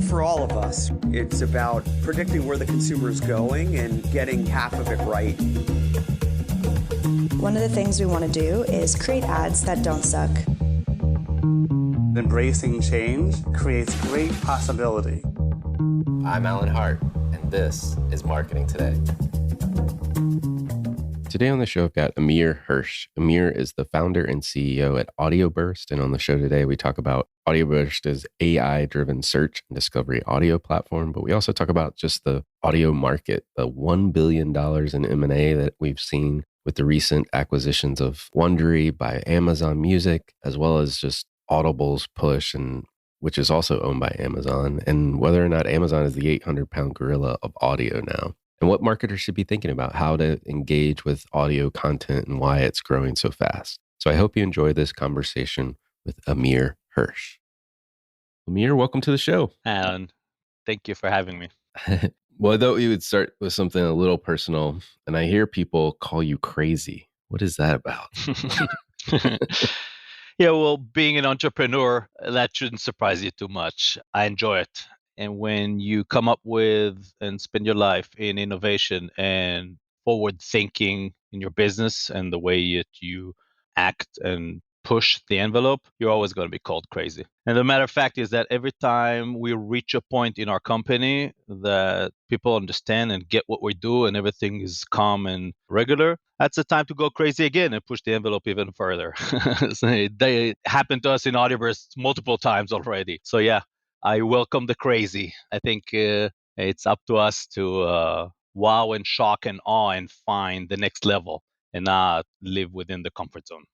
For all of us, it's about predicting where the consumer is going and getting half of it right. One of the things we want to do is create ads that don't suck. Embracing change creates great possibility. I'm Alan Hart, and this is Marketing Today. Today on the show, I've got Amir Hirsh. Amir is the founder and CEO at Audioburst. And on the show today, we talk about Audioburst's AI-driven search and discovery audio platform. But we also talk about just the audio market, the $1 billion in M&A that we've seen with the recent acquisitions of Wondery by Amazon Music, as well as just Audible's push, and which is also owned by Amazon, and whether or not Amazon is the 800-pound gorilla of audio now. And what marketers should be thinking about how to engage with audio content and why it's growing so fast. So I hope you enjoy this conversation with Amir Hirsh. Amir, welcome to the show. Alan, thank you for having me. Well, I thought we would start with something a little personal. And I hear people call you crazy. What is that about? Yeah, well, being an entrepreneur, that shouldn't surprise you too much. I enjoy it. And when you come up with and spend your life in innovation and forward thinking in your business and the way that you act and push the envelope, you're always going to be called crazy. And the matter of fact is that every time we reach a point in our company that people understand and get what we do and everything is calm and regular, that's the time to go crazy again and push the envelope even further. So they happened to us in Audioburst multiple times already. So yeah, I welcome the crazy. I think it's up to us to wow and shock and awe and find the next level and not live within the comfort zone.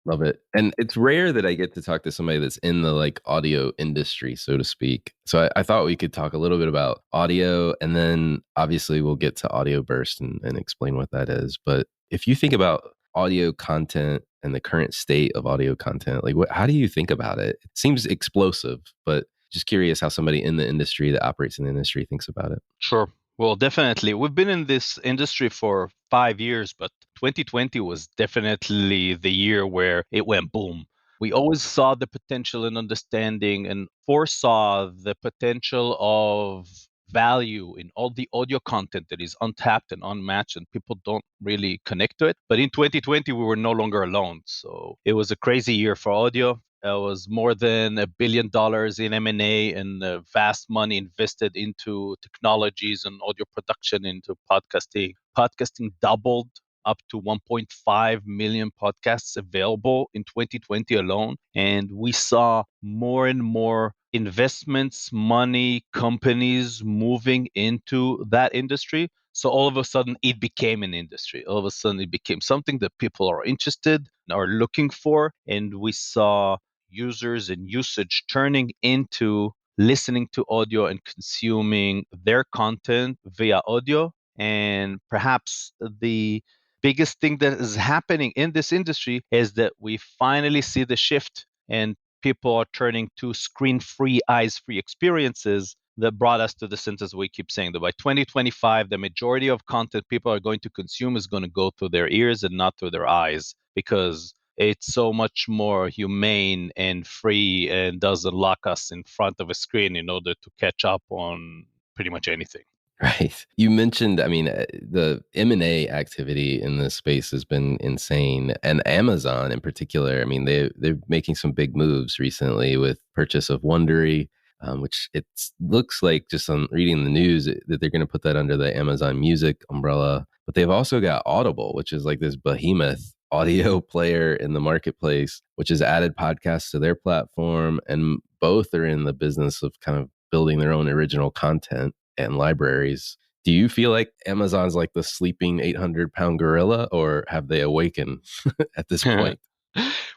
Love it. And it's rare that I get to talk to somebody that's in the audio industry, so to speak. So I thought we could talk a little bit about audio, and then obviously we'll get to Audioburst and explain what that is. But if you think about audio content and the current state of audio content, how do you think about it? It seems explosive, but just curious how somebody in the industry that operates in the industry thinks about it. Sure. Well, definitely. We've been in this industry for 5 years, but 2020 was definitely the year where it went boom. We always saw the potential and understanding and foresaw the potential of value in all the audio content that is untapped and unmatched, and people don't really connect to it. But in 2020, we were no longer alone. So it was a crazy year for audio. It was more than $1 billion in M&A and vast money invested into technologies and audio production, into podcasting. Podcasting doubled up to 1.5 million podcasts available in 2020 alone. And we saw more and more investments, money, companies moving into that industry. So all of a sudden, it became an industry. All of a sudden, it became something that people are interested and are looking for. And we saw users and usage turning into listening to audio and consuming their content via audio. And perhaps the biggest thing that is happening in this industry is that we finally see the shift, and people are turning to screen-free, eyes-free experiences that brought us to the sentence we keep saying that by 2025, the majority of content people are going to consume is going to go through their ears and not through their eyes, because it's so much more humane and free and doesn't lock us in front of a screen in order to catch up on pretty much anything. Right. You mentioned, the M&A activity in this space has been insane. And Amazon in particular, they're making some big moves recently with purchase of Wondery, which it looks like, just on reading the news, that they're going to put that under the Amazon Music umbrella. But they've also got Audible, which is like this behemoth audio player in the marketplace, which has added podcasts to their platform. And both are in the business of kind of building their own original content and libraries. Do you feel like Amazon's like the sleeping 800-pound gorilla, or have they awakened at this point?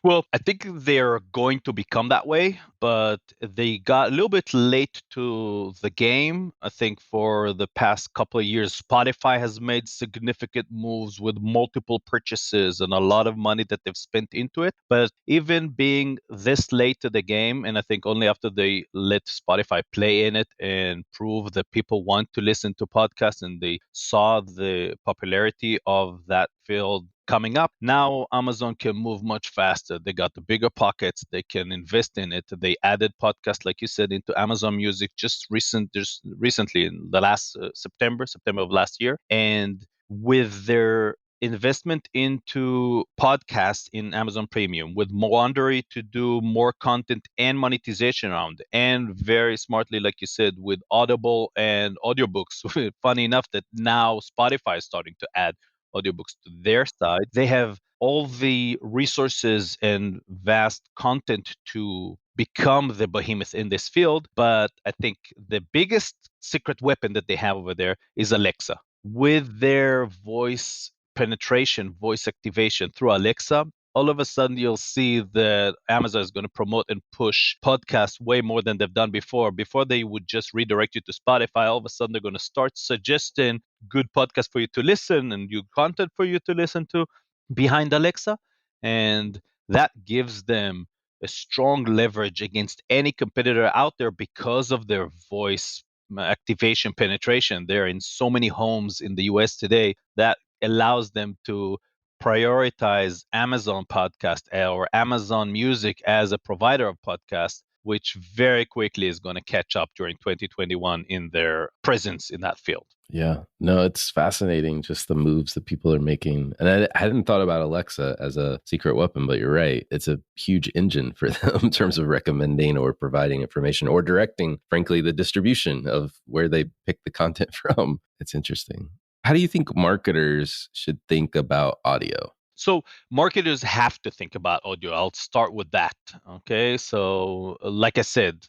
Well, I think they're going to become that way, but they got a little bit late to the game. I think for the past couple of years, Spotify has made significant moves with multiple purchases and a lot of money that they've spent into it. But even being this late to the game, and I think only after they let Spotify play in it and prove that people want to listen to podcasts and they saw the popularity of that field coming up. Now Amazon can move much faster. They got the bigger pockets. They can invest in it. They added podcasts, like you said, into Amazon Music just recently in the last September of last year. And with their investment into podcasts in Amazon Premium, with Wondery to do more content and monetization around, and very smartly, like you said, with Audible and audiobooks. Funny enough that now Spotify is starting to add audiobooks to their side. They have all the resources and vast content to become the behemoth in this field. But I think the biggest secret weapon that they have over there is Alexa. With their voice penetration, voice activation through Alexa, all of a sudden you'll see that Amazon is going to promote and push podcasts way more than they've done before. Before they would just redirect you to Spotify, all of a sudden they're going to start suggesting good podcasts for you to listen and new content for you to listen to behind Alexa. And that gives them a strong leverage against any competitor out there because of their voice activation penetration. They're in so many homes in the US today that allows them to prioritize Amazon podcast or Amazon Music as a provider of podcasts, which very quickly is going to catch up during 2021 in their presence in that field. Yeah, no, it's fascinating just the moves that people are making. And I hadn't thought about Alexa as a secret weapon, but you're right. It's a huge engine for them in terms of recommending or providing information or directing, frankly, the distribution of where they pick the content from. It's interesting. How do you think marketers should think about audio? So marketers have to think about audio. I'll start with that. Okay. So, like I said,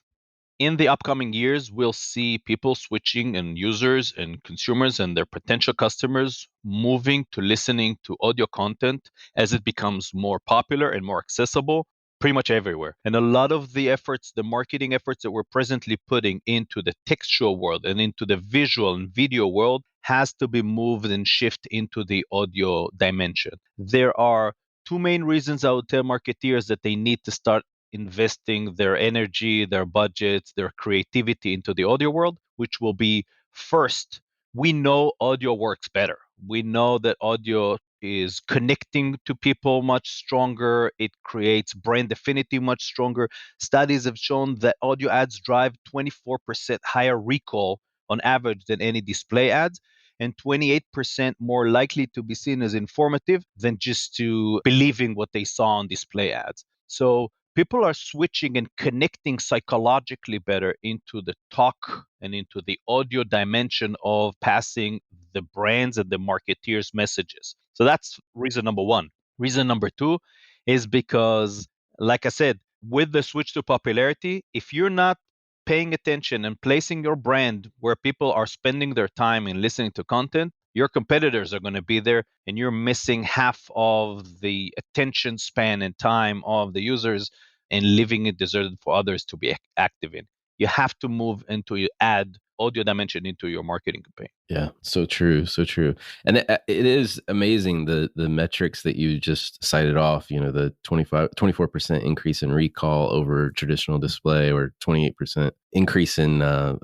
in the upcoming years, we'll see people switching and users and consumers and their potential customers moving to listening to audio content as it becomes more popular and more accessible pretty much everywhere. And a lot of the efforts, the marketing efforts that we're presently putting into the textual world and into the visual and video world has to be moved and shift into the audio dimension. There are two main reasons I would tell marketeers that they need to start investing their energy, their budgets, their creativity into the audio world, which will be first, we know audio works better. We know that audio is connecting to people much stronger. It creates brand affinity much stronger. Studies have shown that audio ads drive 24% higher recall on average than any display ads, and 28% more likely to be seen as informative than just to believing what they saw on display ads. So people are switching and connecting psychologically better into the talk and into the audio dimension of passing the brands and the marketeers' messages. So that's reason number one. Reason number two is because, like I said, with the switch to popularity, if you're not paying attention and placing your brand where people are spending their time in listening to content, your competitors are going to be there and you're missing half of the attention span and time of the users and leaving it deserted for others to be active in. You have to move into add audio dimension into your marketing campaign. Yeah, so true, so true. And it is amazing the metrics that you just cited off, the 24% increase in recall over traditional display, or 28% increase in I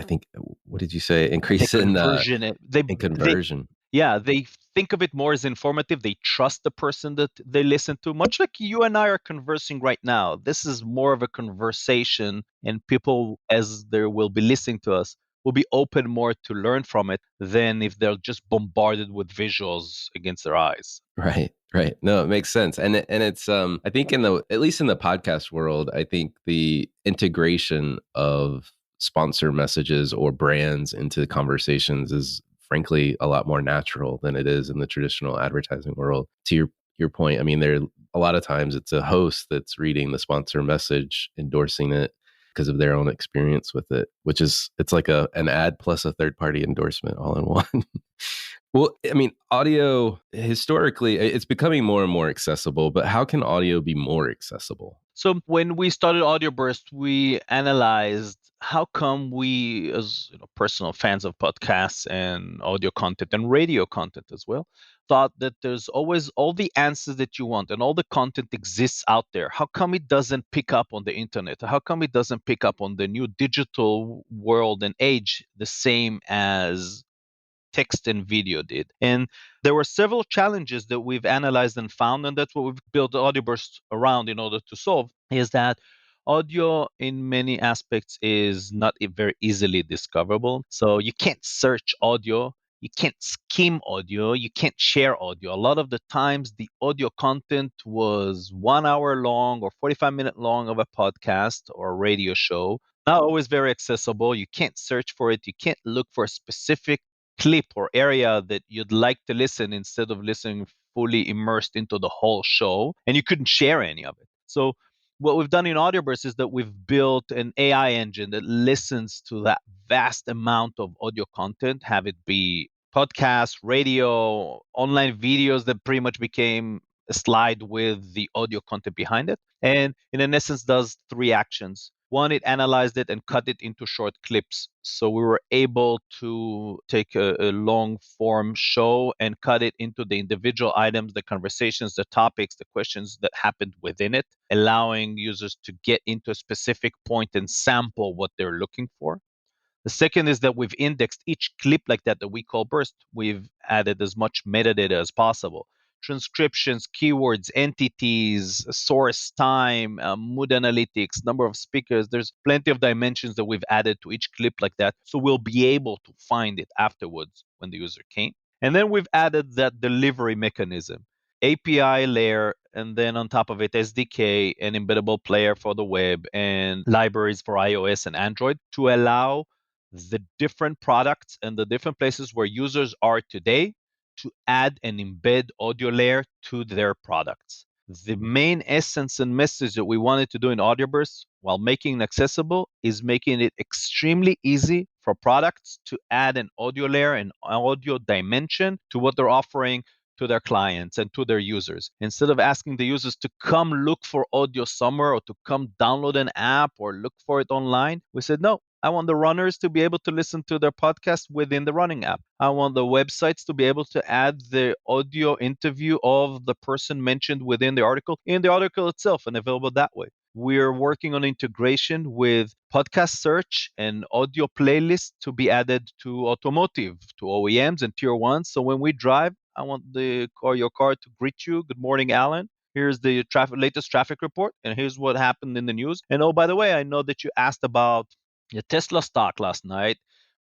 think, what did you say? Increase in conversion. in conversion. They think of it more as informative. They trust the person that they listen to, much like you and I are conversing right now. This is more of a conversation, and people, as they will be listening to us, will be open more to learn from it than if they're just bombarded with visuals against their eyes. Right, right. No, it makes sense. And it's I think at least in the podcast world, I think the integration of sponsor messages or brands into conversations is frankly a lot more natural than it is in the traditional advertising world. To your point, I mean, a lot of times it's a host that's reading the sponsor message, endorsing it because of their own experience with it, it's like an ad plus a third party endorsement all in one. Well, I mean, audio historically, it's becoming more and more accessible, but how can audio be more accessible? So when we started Audioburst, we analyzed how come we, as personal fans of podcasts and audio content and radio content as well, thought that there's always all the answers that you want and all the content exists out there. How come it doesn't pick up on the internet? How come it doesn't pick up on the new digital world and age the same as text and video did. And there were several challenges that we've analyzed and found, and that's what we've built Audioburst around in order to solve, is that audio in many aspects is not very easily discoverable. So you can't search audio, you can't skim audio, you can't share audio. A lot of the times the audio content was 1 hour long or 45-minute long of a podcast or a radio show. Not always very accessible. You can't search for it. You can't look for a specific clip or area that you'd like to listen instead of listening fully immersed into the whole show. And you couldn't share any of it. So what we've done in Audioburst is that we've built an AI engine that listens to that vast amount of audio content, have it be podcasts, radio, online videos that pretty much became a slide with the audio content behind it. And in essence, does three actions. One, it analyzed it and cut it into short clips. So we were able to take a long form show and cut it into the individual items, the conversations, the topics, the questions that happened within it, allowing users to get into a specific point and sample what they're looking for. The second is that we've indexed each clip like that we call burst. We've added as much metadata as possible. Transcriptions, keywords, entities, source time, mood analytics, number of speakers. There's plenty of dimensions that we've added to each clip like that. So we'll be able to find it afterwards when the user came. And then we've added that delivery mechanism, API layer, and then on top of it, SDK, an embeddable player for the web, and libraries for iOS and Android to allow the different products and the different places where users are today to add and embed audio layer to their products. The main essence and message that we wanted to do in Audioburst while making it accessible is making it extremely easy for products to add an audio layer and audio dimension to what they're offering to their clients and to their users. Instead of asking the users to come look for audio somewhere or to come download an app or look for it online, we said, no, I want the runners to be able to listen to their podcast within the running app. I want the websites to be able to add the audio interview of the person mentioned within the article in the article itself and available that way. We're working on integration with podcast search and audio playlists to be added to automotive, to OEMs and tier ones. So when we drive, I want your car to greet you. Good morning, Alan. Here's the latest traffic report, and here's what happened in the news. And oh, by the way, I know that you asked about the Tesla stock last night.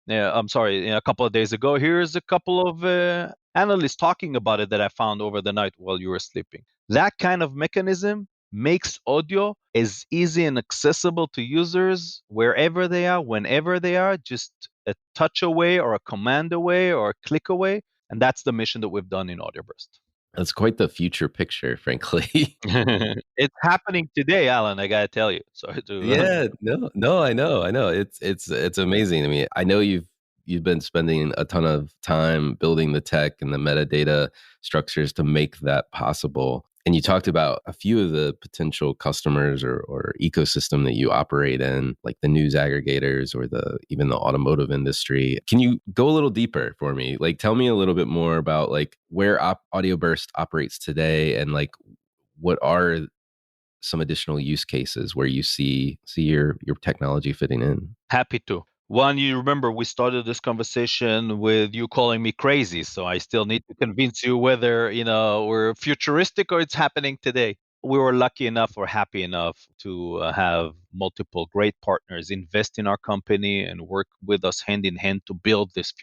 I'm sorry, a couple of days ago. Here's a couple of analysts talking about it that I found over the night while you were sleeping. That kind of mechanism makes audio as easy and accessible to users wherever they are, whenever they are, just a touch away or a command away or a click away. And that's the mission that we've done in Audioburst. That's quite the future picture, frankly. It's happening today, Alan. I gotta tell you. Sorry to. Yeah, no, I know. It's amazing. I mean, I know you've been spending a ton of time building the tech and the metadata structures to make that possible. And you talked about a few of the potential customers or ecosystem that you operate in, like the news aggregators or even the automotive industry. Can you go a little deeper for me? Like, tell me a little bit more about like where Audioburst operates today, and like what are some additional use cases where you see your technology fitting in. Happy to. One, you remember we started this conversation with you calling me crazy, so I still need to convince you whether, we're futuristic or it's happening today. We were lucky enough or happy enough to have multiple great partners invest in our company and work with us hand in hand to build this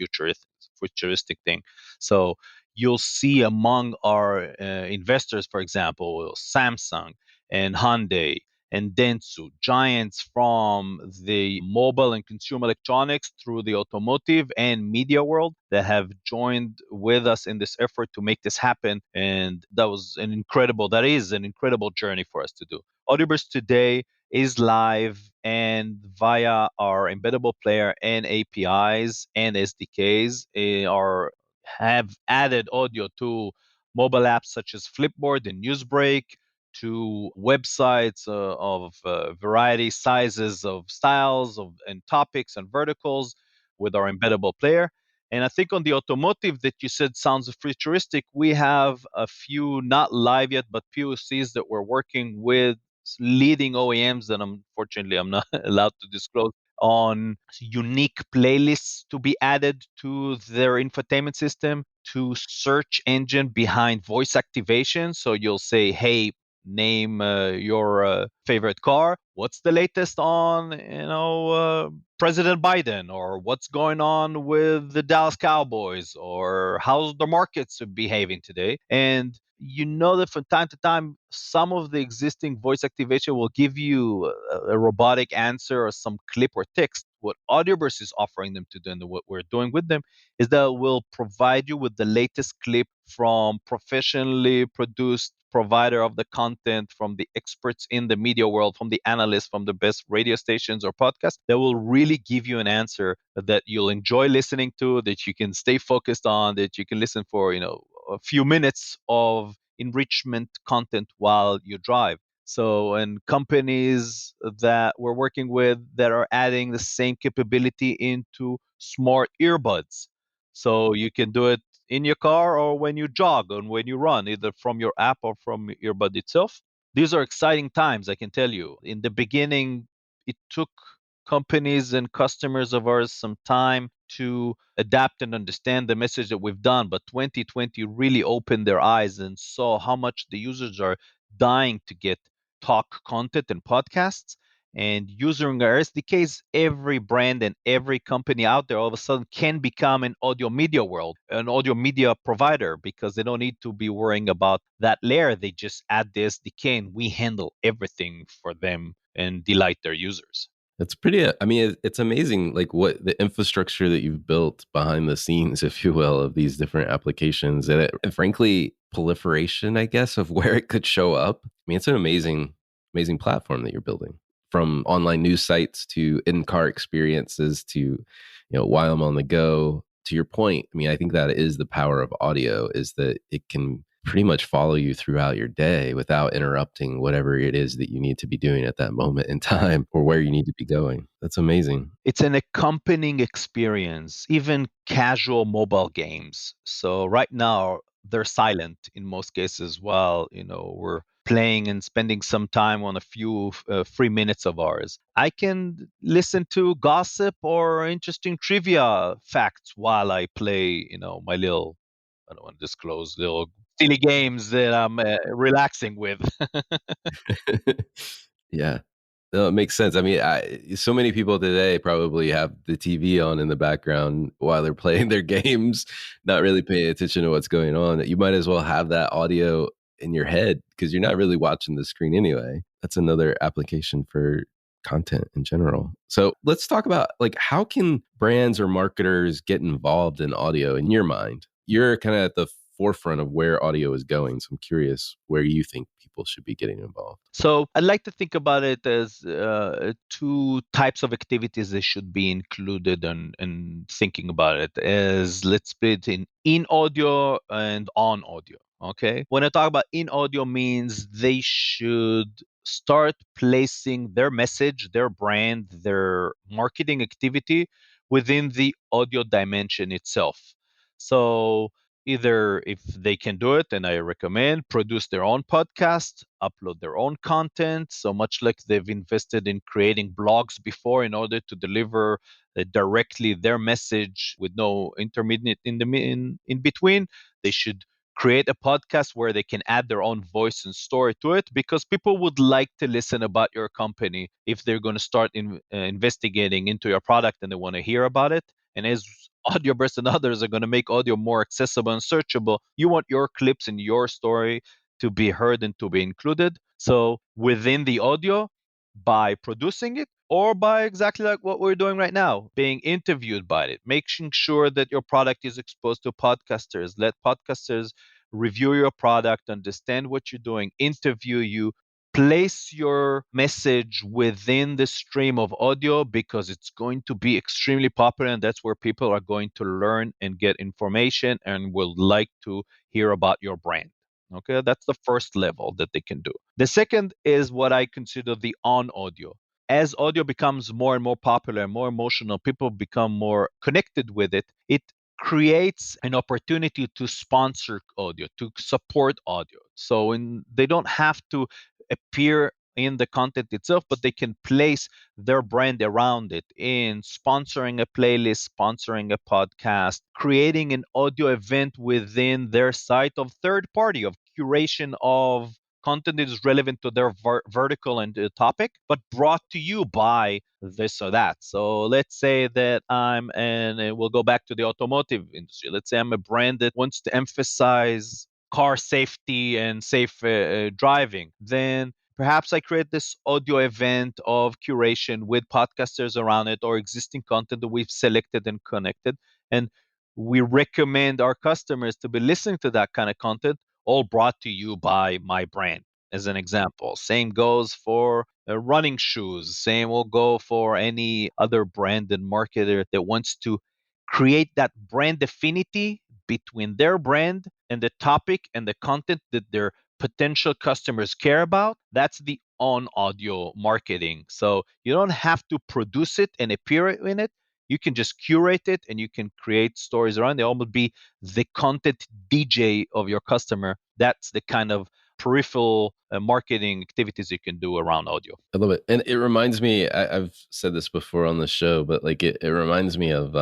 futuristic thing. So you'll see among our investors, for example, Samsung and Hyundai and Dentsu, giants from the mobile and consumer electronics through the automotive and media world that have joined with us in this effort to make this happen. And that is an incredible journey for us to do. Audioburst today is live and via our embeddable player and APIs and SDKs have added audio to mobile apps such as Flipboard and Newsbreak, to websites of variety sizes of styles and topics and verticals with our embeddable player. And I think on the automotive that you said sounds futuristic, we have a few not live yet, but POCs that we're working with leading OEMs that unfortunately I'm not allowed to disclose on unique playlists to be added to their infotainment system, to search engine behind voice activation. So you'll say, hey, name your favorite car. What's the latest on, President Biden, or what's going on with the Dallas Cowboys, or how's the markets behaving today? And you know that from time to time, some of the existing voice activation will give you a robotic answer or some clip or text. What Audioburst is offering them to do, and what we're doing with them, is that we'll provide you with the latest clip from professionally produced provider of the content, from the experts in the media world, from the analysts, from the best radio stations or podcasts, that will really give you an answer that you'll enjoy listening to, that you can stay focused on, that you can listen for, a few minutes of enrichment content while you drive. So, and companies that we're working with that are adding the same capability into smart earbuds. So you can do it in your car or when you jog and when you run, either from your app or from your earbud itself. These are exciting times, I can tell you. In the beginning, it took companies and customers of ours some time to adapt and understand the message that we've done. But 2020 really opened their eyes and saw how much the users are dying to get talk content and podcasts. And using our SDKs, every brand and every company out there all of a sudden can become an audio media world, an audio media provider, because they don't need to be worrying about that layer. They just add the SDK and we handle everything for them and delight their users. It's pretty, I mean, it's amazing, like what the infrastructure that you've built behind the scenes, if you will, of these different applications and frankly, proliferation, I guess, of where it could show up. I mean, it's an amazing platform that you're building, from online news sites to in-car experiences to, while I'm on the go. To your point, I mean, I think that is the power of audio, is that it can pretty much follow you throughout your day without interrupting whatever it is that you need to be doing at that moment in time or where you need to be going. That's amazing. It's an accompanying experience, even casual mobile games. So right now they're silent in most cases while, we're playing and spending some time on a few free minutes of ours. I can listen to gossip or interesting trivia facts while I play, my little, I don't want to disclose, little silly games that I'm relaxing with. Yeah. No, it makes sense. I mean, so many people today probably have the TV on in the background while they're playing their games, not really paying attention to what's going on. You might as well have that audio in your head because you're not really watching the screen anyway. That's another application for content in general. So let's talk about, like, how can brands or marketers get involved in audio in your mind? You're kind of at the forefront of where audio is going. So I'm curious where you think people should be getting involved. So I like to think about it as two types of activities that should be included in thinking about it. As, let's split in audio and on audio. Okay. When I talk about in audio, means they should start placing their message, their brand, their marketing activity within the audio dimension itself. So either, if they can do it, and I recommend, produce their own podcast, upload their own content. So much like they've invested in creating blogs before in order to deliver directly their message with no intermediate in between, they should create a podcast where they can add their own voice and story to it, because people would like to listen about your company if they're going to start investigating into your product and they want to hear about it. And as Audioburst and others are going to make audio more accessible and searchable, you want your clips and your story to be heard and to be included. So within the audio, by producing it, or by exactly like what we're doing right now, being interviewed by it, making sure that your product is exposed to podcasters, let podcasters review your product, understand what you're doing, interview you, place your message within the stream of audio, because it's going to be extremely popular, and that's where people are going to learn and get information and will like to hear about your brand. Okay, that's the first level that they can do. The second is what I consider the on audio. As audio becomes more and more popular and more emotional, people become more connected with it. It creates an opportunity to sponsor audio, to support audio. So they don't have to appear in the content itself, but they can place their brand around it in sponsoring a playlist, sponsoring a podcast, creating an audio event within their site of third party, of curation of content that is relevant to their vertical and topic, but brought to you by this or that. So let's say that and we'll go back to the automotive industry. Let's say I'm a brand that wants to emphasize car safety and safe driving. Then perhaps I create this audio event of curation with podcasters around it or existing content that we've selected and connected. And we recommend our customers to be listening to that kind of content, all brought to you by my brand, as an example. Same goes for running shoes. Same will go for any other brand and marketer that wants to create that brand affinity between their brand and the topic and the content that their potential customers care about. That's the on audio marketing. So you don't have to produce it and appear in it. You can just curate it and you can create stories around it. They almost be the content DJ of your customer. That's the kind of peripheral marketing activities you can do around audio. I love it. And it reminds me, I've said this before on the show, but like it reminds me of,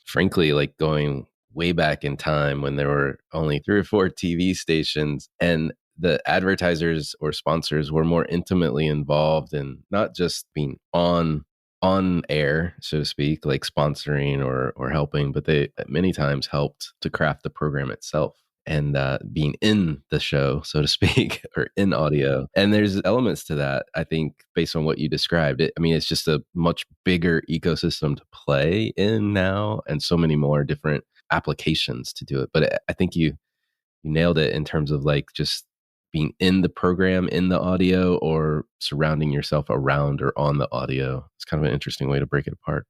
frankly, like going way back in time when there were only 3 or 4 TV stations and the advertisers or sponsors were more intimately involved in not just being on air, so to speak, like sponsoring or helping, but they many times helped to craft the program itself and being in the show, so to speak, or in audio. And there's elements to that, I think, based on what you described. I mean, it's just a much bigger ecosystem to play in now and so many more different applications to do it. But I think you nailed it in terms of like just being in the program, in the audio, or surrounding yourself around or on the audio. It's kind of an interesting way to break it apart.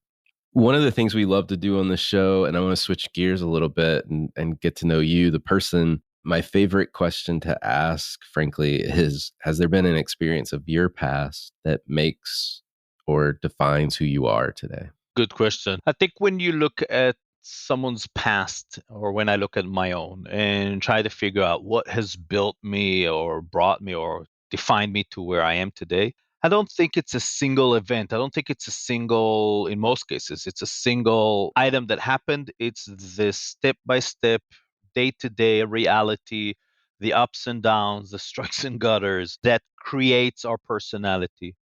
One of the things we love to do on the show, and I want to switch gears a little bit and get to know you, the person. My favorite question to ask, frankly, is, has there been an experience of your past that makes or defines who you are today? Good question. I think when you look at someone's past, or when I look at my own and try to figure out what has built me or brought me or defined me to where I am today, I don't think it's a single event. I don't think it's a single, in most cases, it's a single item that happened. It's this step by step, day to day reality, the ups and downs, the strikes and gutters that creates our personality.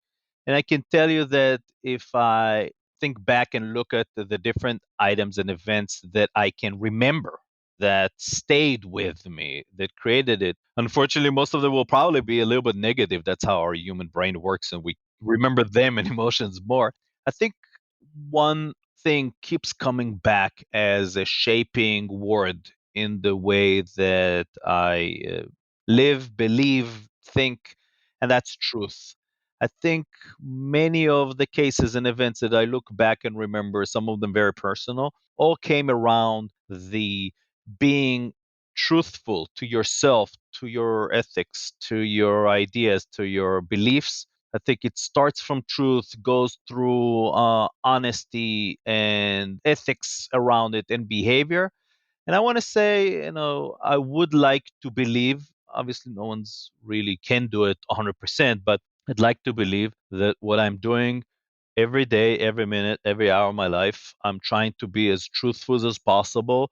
And I can tell you that if I think back and look at the different items and events that I can remember that stayed with me, that created it, unfortunately, most of them will probably be a little bit negative. That's how our human brain works, and we remember them and emotions more. I think one thing keeps coming back as a shaping word in the way that I live, believe, think, and that's truth. I think many of the cases and events that I look back and remember, some of them very personal, all came around the being truthful to yourself, to your ethics, to your ideas, to your beliefs. I think it starts from truth, goes through honesty and ethics around it and behavior. And I want to say, I would like to believe, obviously, no one's really can do it 100%, but I'd like to believe that what I'm doing every day, every minute, every hour of my life, I'm trying to be as truthful as possible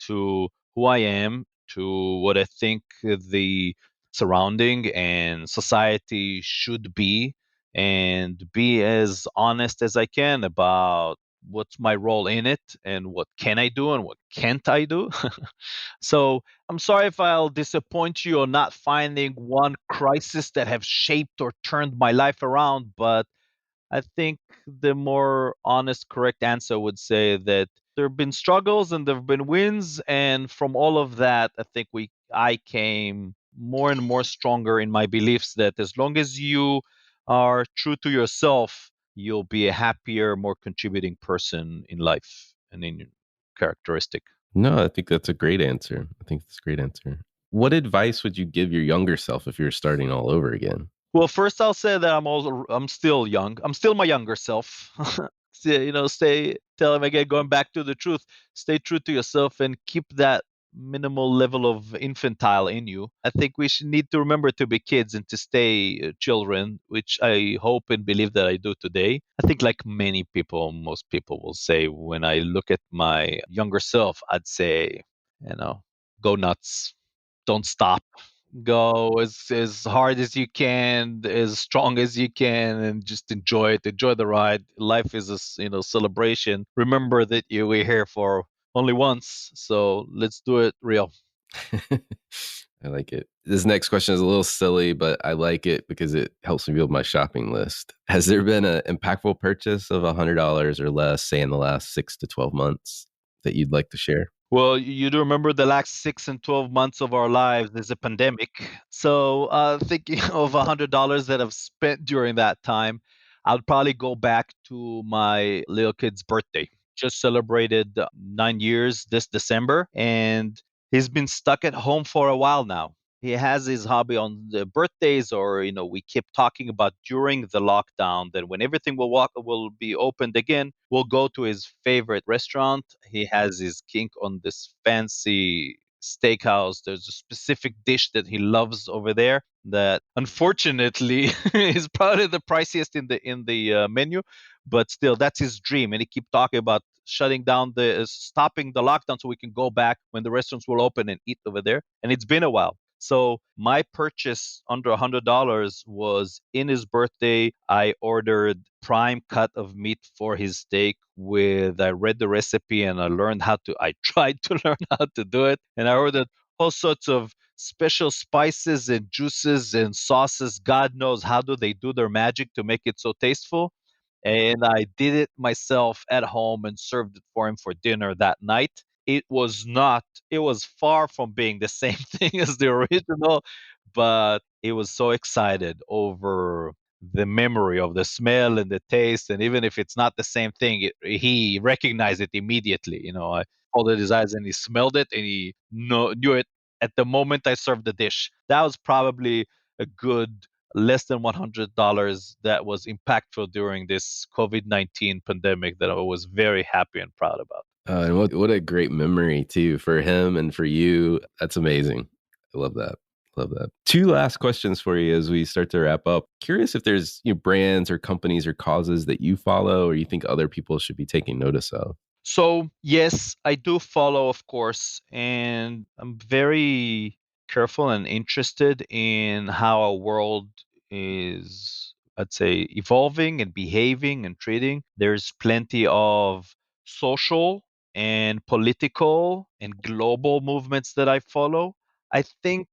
to who I am, to what I think the surrounding and society should be, and be as honest as I can about what's my role in it and what can I do and what can't I do. So I'm sorry if I'll disappoint you on not finding one crisis that have shaped or turned my life around, but I think the more honest, correct answer would say that there have been struggles and there have been wins, and from all of that, I think I came more and more stronger in my beliefs that as long as you are true to yourself, you'll be a happier, more contributing person in life and in your characteristic. No, I think that's a great answer. I think that's a great answer. What advice would you give your younger self if you're starting all over again? Well, first I'll say that I'm still young. I'm still my younger self. Tell him again, going back to the truth, stay true to yourself and keep that minimal level of infantile in you. I think we should need to remember to be kids and to stay children, which I hope and believe that I do today. I think, like many people, most people will say, when I look at my younger self, I'd say, you know, go nuts, don't stop, go as hard as you can, as strong as you can, and just enjoy it, enjoy the ride. Life is a celebration. Remember that we're here for only once, so let's do it real. I like it. This next question is a little silly, but I like it because it helps me build my shopping list. Has there been an impactful purchase of $100 or less, say in the last 6 to 12 months, that you'd like to share? Well, you do remember the last 6 and 12 months of our lives is a pandemic. So, thinking of $100 that I've spent during that time, I'll probably go back to my little kid's birthday. Just celebrated 9 years this December, and he's been stuck at home for a while now. He has his hobby on the birthdays, or we keep talking about during the lockdown that when everything will be opened again, we'll go to his favorite restaurant. He has his kink on this fancy steakhouse. There's a specific dish that he loves over there that unfortunately is probably the priciest in the menu, but still that's his dream, and he keep talking about shutting down the stopping the lockdown so we can go back when the restaurants will open and eat over there. And it's been a while. So my purchase under $100 was in his birthday. I ordered prime cut of meat for his steak. I read the recipe and I tried to learn how to do it. And I ordered all sorts of special spices and juices and sauces. God knows how do they do their magic to make it so tasteful. And I did it myself at home and served it for him for dinner that night. It was far from being the same thing as the original, but it was so excited over the memory of the smell and the taste. And even if it's not the same thing, he recognized it immediately. I folded his eyes and he smelled it and he knew it at the moment I served the dish. That was probably a good less than $100 that was impactful during this COVID-19 pandemic that I was very happy and proud about. And what a great memory too for him and for you. That's amazing. I love that. Love that. Two last questions for you as we start to wrap up. Curious if there's brands or companies or causes that you follow or you think other people should be taking notice of. So, yes, I do follow, of course, and I'm very careful and interested in how our world is, I'd say, evolving and behaving and treating. There's plenty of social and political and global movements that I follow. I think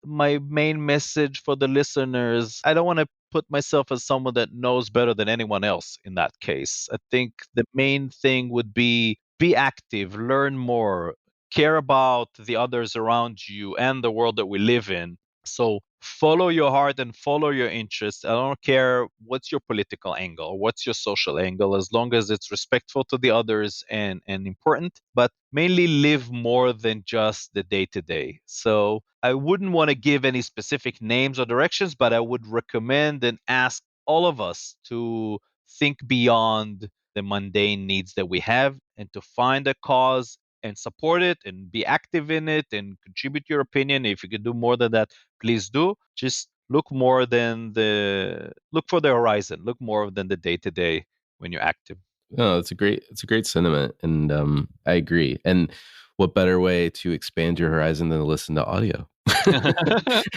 my main message for the listeners, I don't want to put myself as someone that knows better than anyone else in that case. I think the main thing would be active, learn more, care about the others around you and the world that we live in. So follow your heart and follow your interests. I don't care what's your political angle, what's your social angle, as long as it's respectful to the others and important, but mainly live more than just the day to day. So I wouldn't want to give any specific names or directions, but I would recommend and ask all of us to think beyond the mundane needs that we have and to find a cause and support it and be active in it and contribute your opinion. If you can do more than that, please do. Just look for the horizon, look more than the day to day when you're active. No, it's a great sentiment, and I agree. And what better way to expand your horizon than to listen to audio?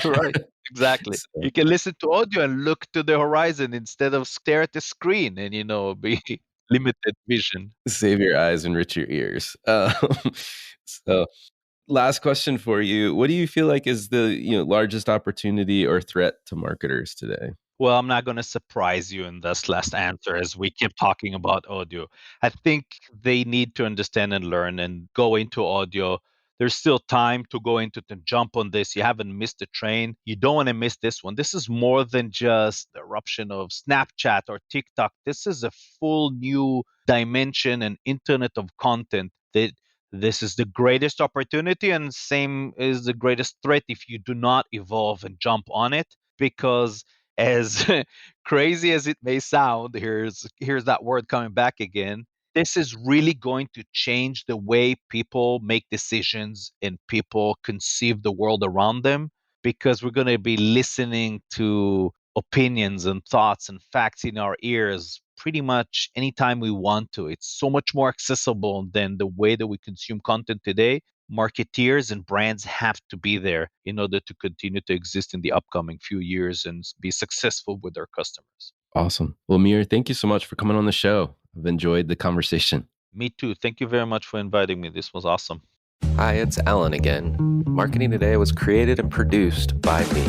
Right, exactly. So, You can listen to audio and look to the horizon instead of stare at the screen and be limited vision. save your eyes, enrich your ears. So, last question for you: what do you feel like is the largest opportunity or threat to marketers today? Well, I'm not going to surprise you in this last answer as we keep talking about audio. I think they need to understand and learn and go into audio. There's still time to go into to jump on this. You haven't missed the train. You don't want to miss this one. This is more than just the eruption of Snapchat or TikTok. This is a full new dimension and internet of content that this is the greatest opportunity and same is the greatest threat if you do not evolve and jump on it, because as crazy as it may sound, here's that word coming back again. this is really going to change the way people make decisions and people conceive the world around them, because we're going to be listening to opinions and thoughts and facts in our ears pretty much anytime we want to. It's so much more accessible than the way that we consume content today. Marketeers and brands have to be there in order to continue to exist in the upcoming few years and be successful with their customers. Awesome. Well, Amir, thank you so much for coming on the show. I've enjoyed the conversation. Me too. Thank you very much for inviting me. This was awesome. Hi, it's Alan again. Marketing Today was created and produced by me.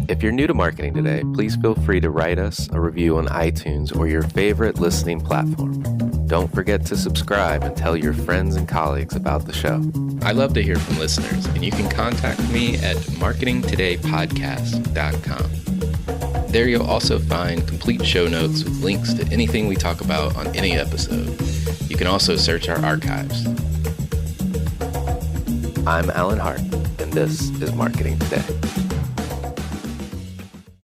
If you're new to Marketing Today, please feel free to write us a review on iTunes or your favorite listening platform. Don't forget to subscribe and tell your friends and colleagues about the show. I love to hear from listeners, and you can contact me at marketingtodaypodcast.com. There you'll also find complete show notes with links to anything we talk about on any episode. You can also search our archives. I'm Alan Hart, and this is Marketing Today.